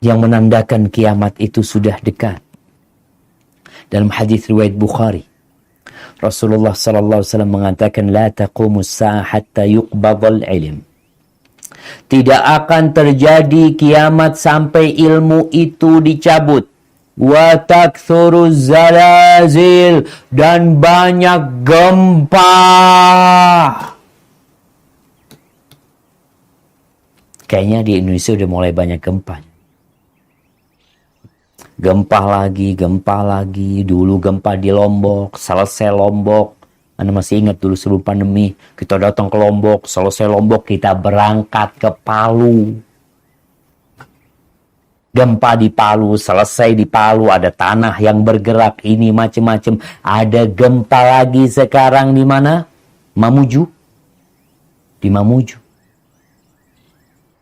yang menandakan kiamat itu sudah dekat. Dalam hadis riwayat Bukhari, Rasulullah sallallahu alaihi wasallam mengatakan, la taqumus sa'a hatta yuqbadal ilm. Tidak akan terjadi kiamat sampai ilmu itu dicabut. Wa takthuruz zalazil, dan banyak gempa. Kayaknya di Indonesia udah mulai banyak gempa. Gempa lagi. Dulu gempa di Lombok, selesai Lombok. Anda masih ingat dulu sebelum pandemi, kita datang ke Lombok, selesai Lombok kita berangkat ke Palu. Gempa di Palu, selesai di Palu, ada tanah yang bergerak, ini macam-macam. Ada gempa lagi sekarang di mana? Mamuju. Di Mamuju.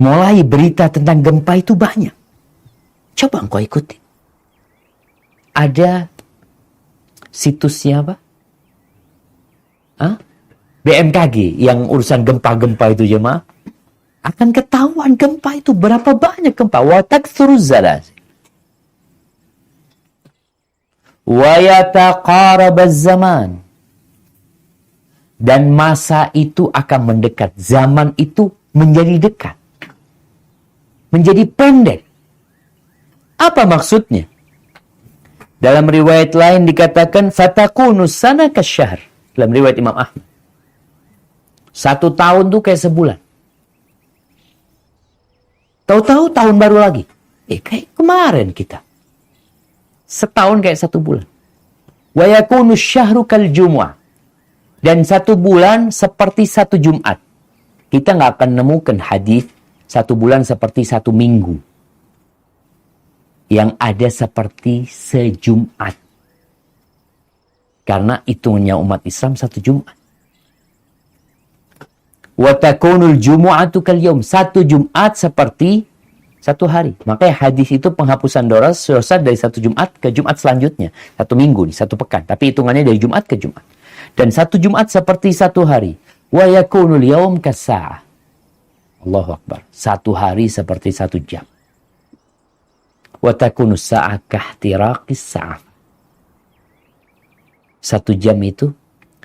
Mulai berita tentang gempa itu banyak. Coba engkau ikuti. Ada situsnya apa? BMKG yang urusan gempa-gempa itu jemaah. Akan ketahuan gempa itu berapa banyak gempa. Wa takthuruz zalazil. Wa yataqarabaz zaman. Dan masa itu akan mendekat. Zaman itu menjadi dekat. Menjadi pendek. Apa maksudnya? Dalam riwayat lain dikatakan fatakunu sana kasyahr. Dalam riwayat Imam Ahmad. 1 tahun tuh kayak sebulan. Tahu-tahu tahun baru lagi. Kayak kemarin kita. Setahun kayak 1 bulan. Wa yakunu syahru kal jumu'ah. Dan 1 bulan seperti 1 Jumat. Kita nggak akan nemukan hadis 1 bulan seperti 1 minggu. Yang ada seperti sejumat. Karena hitungannya umat Islam 1 Jumat. Wa takunul jumu'atu kal yaum. 1 Jumat seperti 1 hari. Makanya hadis itu penghapusan dosa dari 1 Jumat ke Jumat selanjutnya. 1 minggu nih, 1 pekan. Tapi hitungannya dari Jumat ke Jumat. Dan 1 Jumat seperti 1 hari. Wa yakunul yaum kasa'ah. Allahu Akbar. 1 hari seperti 1 jam. Wa takunu sa'ah kahtiraqis sa'ah. 1 jam itu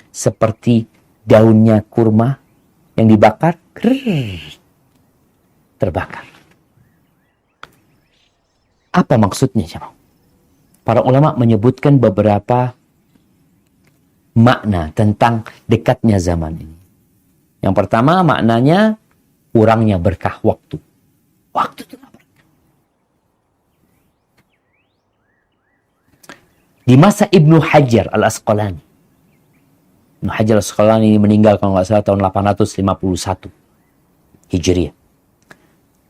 seperti daunnya kurma yang dibakar, terbakar. Apa maksudnya, jemaah? Para ulama menyebutkan beberapa makna tentang dekatnya zaman ini. Yang pertama maknanya kurangnya berkah waktu. Waktu itu di masa Ibnu Hajar al-Asqalani. Ibnu Hajar al-Asqalani meninggal kalau nggak salah tahun 851 Hijriah.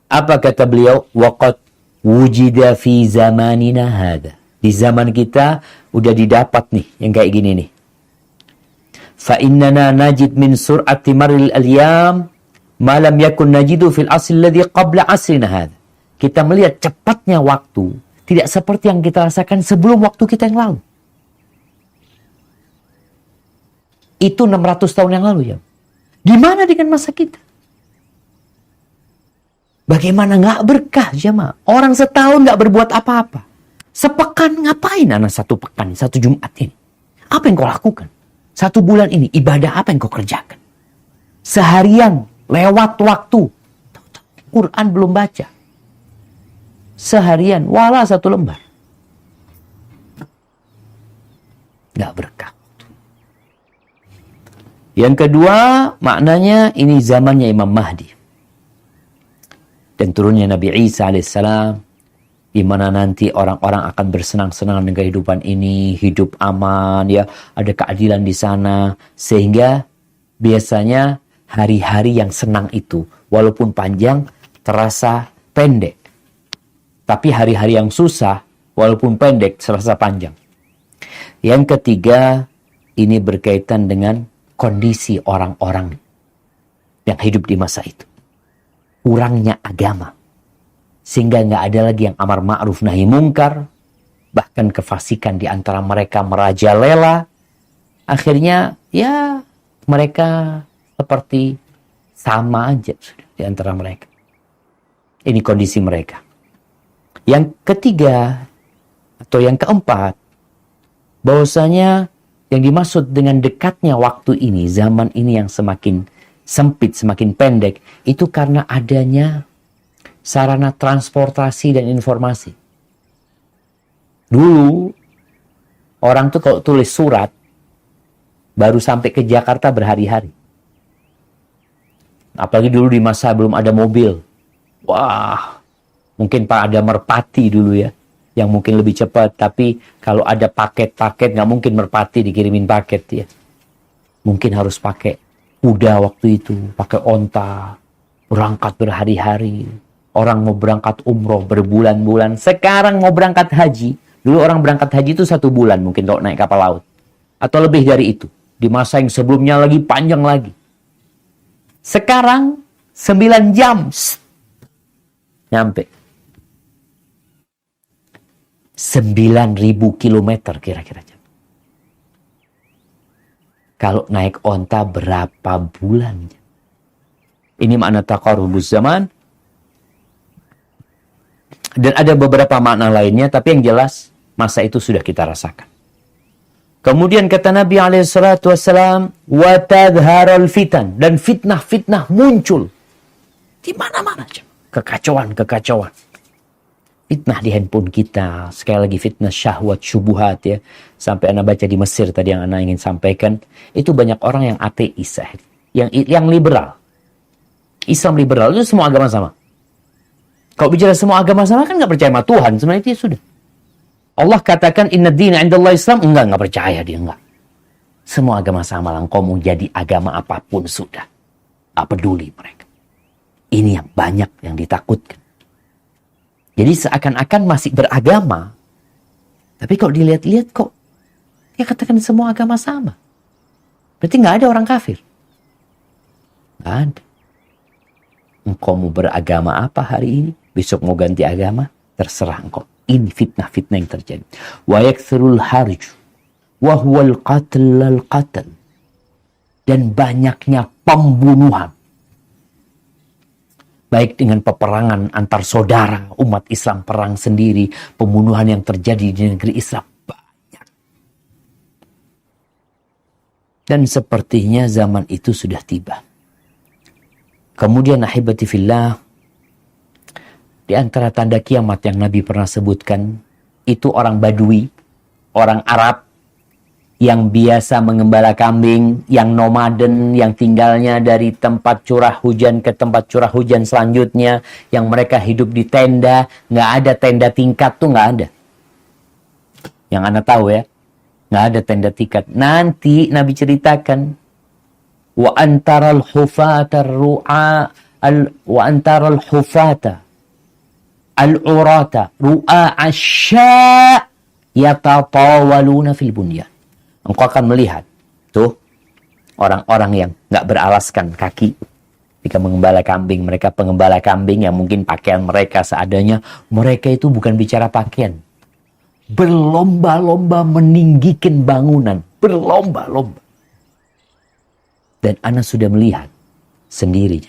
Apa kata beliau? Waqad wujida fi zamanina hada. Di zaman kita udah didapat nih yang kayak gini nih. Fa innana najid min sur'ati maril alyam ma lam yakun najidu fil asl alladhi qabla asrina hada. Kita melihat cepatnya waktu tidak seperti yang kita rasakan sebelum waktu kita yang lalu. Itu 600 tahun yang lalu ya. Gimana dengan masa kita? Bagaimana nggak berkah jemaah? Orang setahun nggak berbuat apa-apa. Sepekan ngapain anak 1 pekan, 1 Jumat ini? Apa yang kau lakukan? 1 bulan ini ibadah apa yang kau kerjakan? Seharian lewat waktu. Quran belum baca. Seharian, wala 1 lembar. Nggak berkah. Yang kedua, maknanya ini zamannya Imam Mahdi. Dan turunnya Nabi Isa alaihissalam, di mana nanti orang-orang akan bersenang-senang dengan kehidupan ini, hidup aman, ya, ada keadilan di sana. Sehingga biasanya hari-hari yang senang itu, walaupun panjang, terasa pendek. Tapi hari-hari yang susah, walaupun pendek, serasa panjang. Yang ketiga, ini berkaitan dengan kondisi orang-orang yang hidup di masa itu. Kurangnya agama. Sehingga nggak ada lagi yang amar ma'ruf nahi mungkar. Bahkan kefasikan di antara mereka merajalela. Akhirnya, ya mereka seperti sama aja di antara mereka. Ini kondisi mereka. Yang ketiga atau yang keempat, bahwasanya yang dimaksud dengan dekatnya waktu ini, zaman ini yang semakin sempit, semakin pendek, itu karena adanya sarana transportasi dan informasi. Dulu, orang tuh kalau tulis surat, baru sampai ke Jakarta berhari-hari. Apalagi dulu di masa belum ada mobil. Wah, mungkin Pak ada merpati dulu ya, yang mungkin lebih cepat. Tapi kalau ada paket-paket, nggak mungkin merpati dikirimin paket ya. Mungkin harus pakai kuda waktu itu, pakai onta, berangkat berhari-hari. Orang mau berangkat umroh berbulan-bulan. Sekarang mau berangkat haji. Dulu orang berangkat haji itu 1 bulan mungkin kalau naik kapal laut. Atau lebih dari itu. Di masa yang sebelumnya lagi panjang lagi. Sekarang 9 jam. Nyampe. 9.000 kilometer kira-kira. Kalau naik onta berapa bulan? Ini makna taqarrubuz zaman. Dan ada beberapa makna lainnya, tapi yang jelas masa itu sudah kita rasakan. Kemudian kata Nabi SAW, وَتَذْهَرَ الْفِتَنِ, dan fitnah-fitnah muncul. Di mana-mana. Kekacauan. Fitnah di handphone kita. Sekali lagi fitnah syahwat, syubuhat ya. Sampai Anda baca di Mesir tadi yang Anda ingin sampaikan. Itu banyak orang yang ateis. Yang liberal. Islam liberal itu semua agama sama. Kalau bicara semua agama sama kan nggak percaya sama Tuhan. Sebenarnya itu sudah. Allah katakan inna dina indallah Islam. Enggak percaya dia. Enggak. Semua agama sama lah. Engkau mau jadi agama apapun sudah. Nggak peduli mereka. Ini yang banyak yang ditakutkan. Jadi seakan-akan masih beragama. Tapi kalau dilihat-lihat kok dia katakan semua agama sama. Berarti nggak ada orang kafir. Nggak ada. Engkau mau beragama apa hari ini? Besok mau ganti agama? Terserah engkau. Ini fitnah-fitnah yang terjadi. Wa yakthurul harju. Wa huwal qatl. Dan banyaknya pembunuhan. Baik dengan peperangan antar saudara, umat Islam perang sendiri, pembunuhan yang terjadi di negeri Islam banyak. Dan sepertinya zaman itu sudah tiba. Kemudian ahibati fillah, di antara tanda kiamat yang Nabi pernah sebutkan, itu orang Badui, orang Arab, yang biasa mengembala kambing, yang nomaden, yang tinggalnya dari tempat curah hujan ke tempat curah hujan selanjutnya, yang mereka hidup di tenda, nggak ada tenda tingkat tuh nggak ada. Yang Anda tahu ya, nggak ada tenda tingkat. Nanti Nabi ceritakan, wa antaral hufata wa antaral hufata al-urata ru'a asya yatatawaluna fil bunyan. Engkau akan melihat tuh orang-orang yang nggak beralaskan kaki ketika mengembala kambing. Mereka pengembala kambing yang mungkin pakaian mereka seadanya. Mereka itu bukan bicara pakaian. Berlomba-lomba meninggikan bangunan. Berlomba-lomba. Dan Anda sudah melihat sendiri.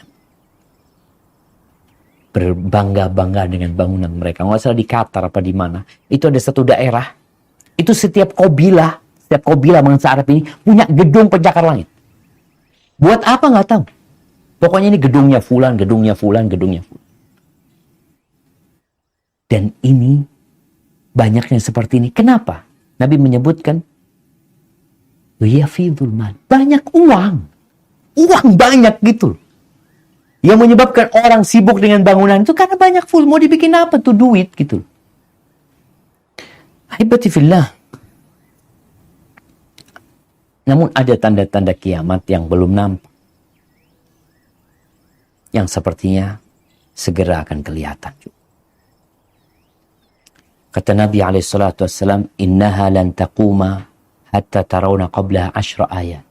Berbangga-bangga dengan bangunan mereka. Nggak salah di Qatar apa di mana. Itu ada satu daerah. Itu setiap kabilah bangsa Arab ini punya gedung pencakar langit. Buat apa nggak tahu. Pokoknya ini gedungnya fulan. Dan ini banyaknya seperti ini. Kenapa? Nabi menyebutkan banyak uang. Uang banyak gitu. Yang menyebabkan orang sibuk dengan bangunan itu karena banyak full. Mau dibikin apa tuh duit gitu. Ahibati fillah. Namun ada tanda-tanda kiamat yang belum nampak. Yang sepertinya segera akan kelihatan. Kata Nabi SAW, innaha lan taquma hatta tarawna qabla 10 ayat.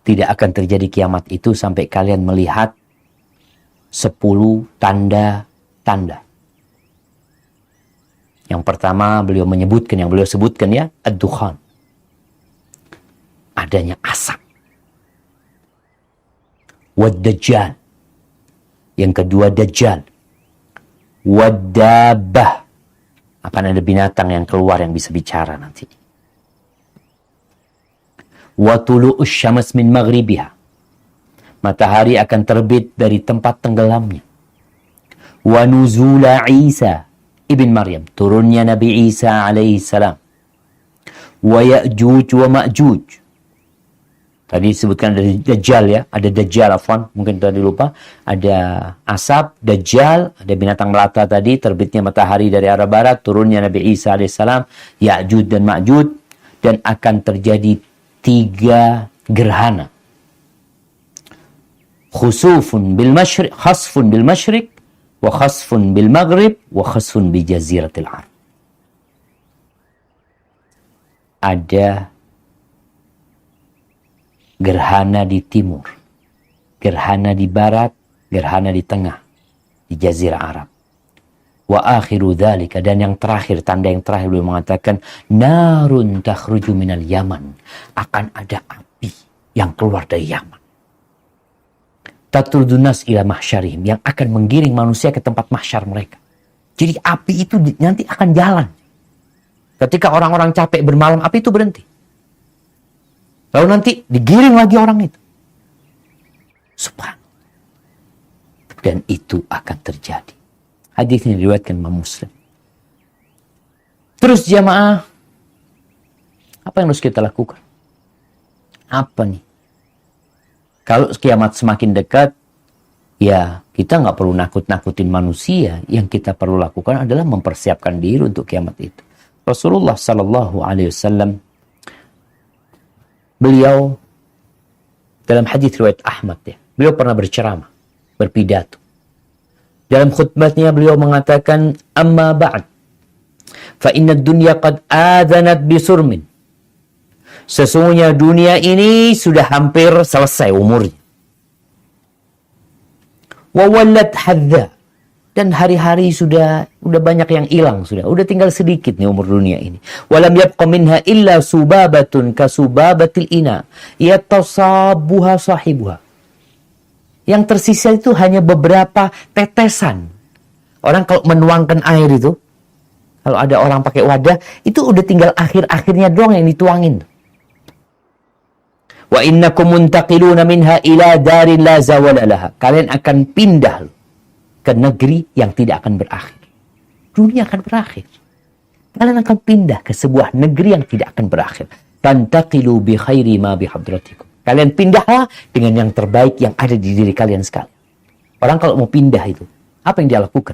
Tidak akan terjadi kiamat itu sampai kalian melihat 10 tanda-tanda. Yang pertama beliau sebutkan ya, ad-dukhan. Adanya asap. Wad-dajjal. Yang kedua dajjal. wadabbah, akan ada binatang yang keluar yang bisa bicara nanti. Wa tulu'us syams min maghribiha, matahari akan terbit dari tempat tenggelamnya. Wa nuzula Isa ibn Maryam, turunnya Nabi Isa alaihi salam. Wa Ya'juj wa Ma'juj, tadi disebutkan ada Dajjal ya, ada Dajjal afwan, mungkin tadi lupa, ada asap, Dajjal, ada binatang melata tadi, terbitnya matahari dari arah barat, turunnya Nabi Isa alaihissalam, Ya'juj dan Ma'juj, dan akan terjadi 3 gerhana. Khusufun bil masyriq, khasfun bil masyriq, wa khasfun bil maghrib, wa khasfun bi jaziratil Arab. Ada gerhana di timur, gerhana di barat, gerhana di tengah, di Jazirah Arab. Wa akhiru dzalika, dan yang terakhir, tanda yang terakhir beliau mengatakan, narun takhruju minal Yaman, akan ada api yang keluar dari Yaman. Tatrudun nas ila mahsyarihim, yang akan menggiring manusia ke tempat mahsyar mereka. Jadi api itu nanti akan jalan. Ketika orang-orang capek bermalam, api itu berhenti. Lalu nanti digiring lagi orang itu. Subhanallah. Dan itu akan terjadi. Hadis ini diriwayatkan Imam Muslim. Terus jamaah, apa yang harus kita lakukan? Apa nih? Kalau kiamat semakin dekat, ya kita nggak perlu nakut-nakutin manusia. Yang kita perlu lakukan adalah mempersiapkan diri untuk kiamat itu. Rasulullah Sallallahu Alaihi Wasallam, beliau dalam hadis riwayat Ahmad ya, beliau pernah berceramah, berpidato. Dalam khutbahnya beliau mengatakan, amma ba'd, fa inna dunya qad adhanat bisurmin. Sesungguhnya dunia ini sudah hampir selesai umurnya. Wa wallat hadza, dan hari-hari sudah banyak yang hilang, sudah tinggal sedikit nih umur dunia ini. Walam yabqa minha illa subabatun kasubabatil ina yatasabuha sahibuha. Yang tersisa itu hanya beberapa tetesan. Orang kalau menuangkan air itu, kalau ada orang pakai wadah, itu udah tinggal akhir-akhirnya doang yang dituangin. Wa innakum muntaqiluna minha ila darin la zawala laha. Kalian akan pindah ke negeri yang tidak akan berakhir. Dunia akan berakhir. Kalian akan pindah ke sebuah negeri yang tidak akan berakhir. Tantaqilu bi khairi ma bi hadratikum. Kalian pindahlah dengan yang terbaik yang ada di diri kalian sekali. Orang kalau mau pindah itu, apa yang dia lakukan?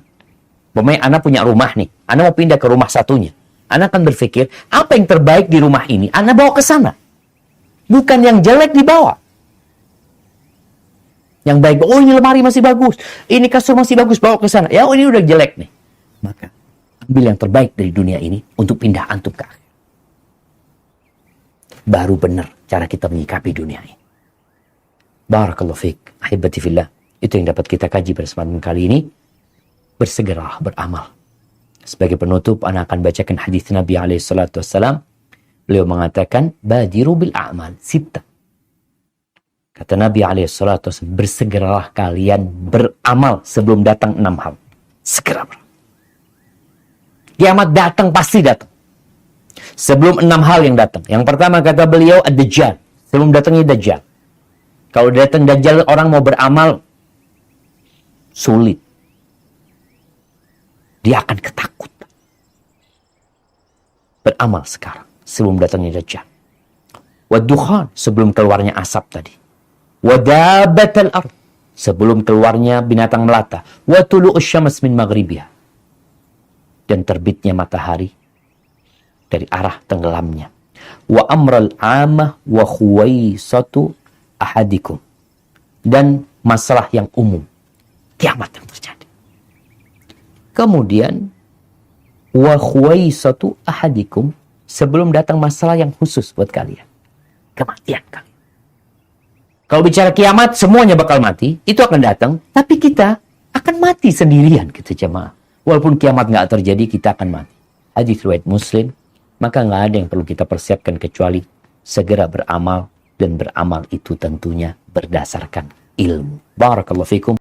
Pemain anak punya rumah nih, anak mau pindah ke rumah satunya. Anak akan berpikir, apa yang terbaik di rumah ini, anak bawa ke sana. Bukan yang jelek dibawa. Yang baik, oh ini lemari masih bagus, ini kasur masih bagus, bawa ke sana. Ya, oh ini udah jelek nih. Maka ambil yang terbaik dari dunia ini untuk pindah antum ke akhir. Baru benar cara kita menyikapi dunia ini. Barakallahu fiik, ahibati fillah. Itu yang dapat kita kaji pada kesempatan kali ini. Bersegeralah beramal. Sebagai penutup, ana akan bacakan hadis Nabi SAW. Beliau mengatakan, badiru bil a'mal sittah. Kata Nabi SAW, bersegeralah kalian beramal sebelum datang 6 hal. Segera beramal. Kiamat datang, pasti datang. Sebelum 6 hal yang datang. Yang pertama kata beliau, ad-Dajjal. Sebelum datangnya Dajjal. Kalau datang Dajjal, orang mau beramal, sulit. Dia akan ketakutan. Beramal sekarang, sebelum datangnya Dajjal. Wad-Dukhan, sebelum keluarnya asap tadi. Wadabatal ard, sebelum keluarnya binatang melata. Wa tulu'us syams min maghribiha, dan terbitnya matahari dari arah tenggelamnya. Wa amral amah wa khuwaisatu ahadikum, dan masalah yang umum, kiamat yang terjadi. Kemudian wa khuwaisatu ahadikum, sebelum datang masalah yang khusus buat kalian, kematian kalian. Kalau bicara kiamat, semuanya bakal mati. Itu akan datang. Tapi kita akan mati sendirian, kita jemaah. Walaupun kiamat nggak terjadi, kita akan mati. Hadis riwayat Muslim. Maka nggak ada yang perlu kita persiapkan kecuali segera beramal. Dan beramal itu tentunya berdasarkan ilmu. Barakallahu fikum.